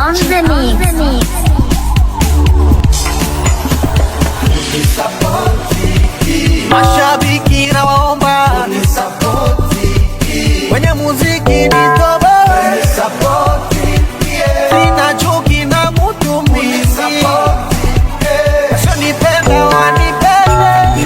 on the mix. Mashabiki na waomba kwenye muziki nitoboe, sina chuki na mtu mimi, wasonipenda wanipende.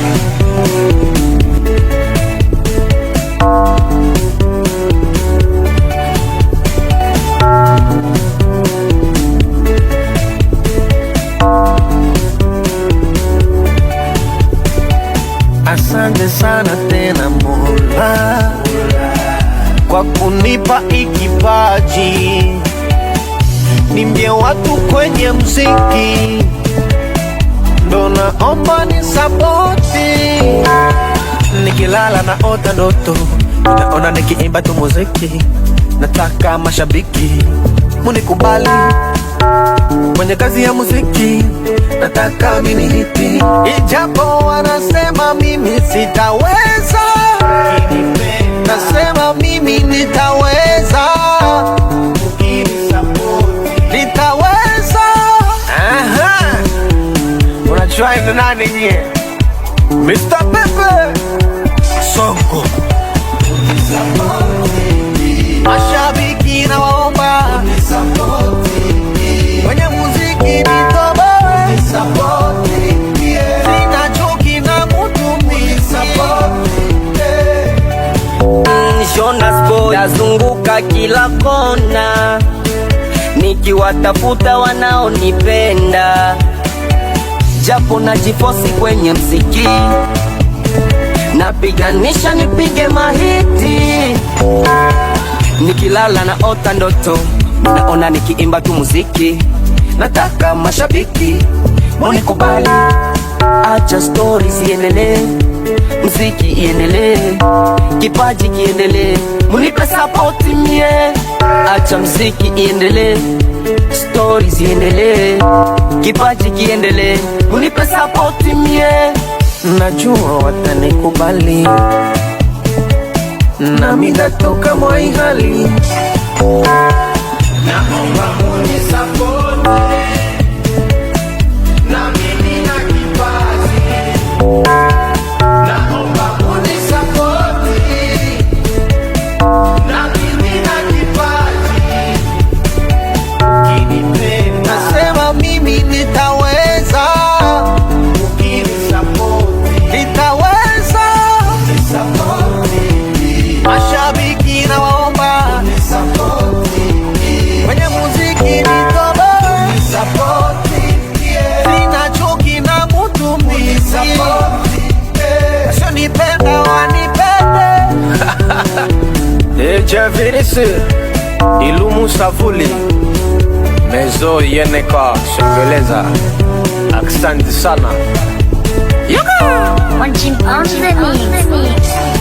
Asante sana tena Mola kwa kunipa ikipaji, nimbie watu kwenye mziki, ndo naomba ni sapoti. Nikilala na ota ndoto, naona nikiimba tu muziki, nataka mashabiki munikubali kwenye kazi ya muziki, nataka mimi hiti, ijapo wanasema mimi sitaweza, nasema mimi nitaweza, nitaweza. Unajua ni nani nyie? Mr. Pepe Sonko. Mashabiki na waomba kwenye muziki nitoboe, sina chuki na mtu mimi. Jonas Boy nazunguka kila kona, nikiwatafuta wanaonipenda, japo najifosi kwenye mziki, napiganisha nipige mahiti. Nikilala na ota ndoto, naona nikiimba tu muziki, nataka mashabiki munikubali, acha stories iendelee, muziki iendelee, kipaji kiendelee, munipe support mie, acha muziki iendelee, stories iendelee, kipaji kiendelee, munipe support mie. Najua watanikubali, nami natoka mwa hii hali, naomba munisapoti, na mimi na kipaji, naomba munisapoti, na mimi na kipaji, ukinipenda nasema mimi nitaweza, ukinisapoti nitaweza, mashabiki na waomba kwenye muziki nitoboe, sina chuki na mtu mimi, wasonipenda wanipende. Ejavirisi Ilumu Savuli Mezo Yeneka Songeleza, asante sana. Watching on the mix.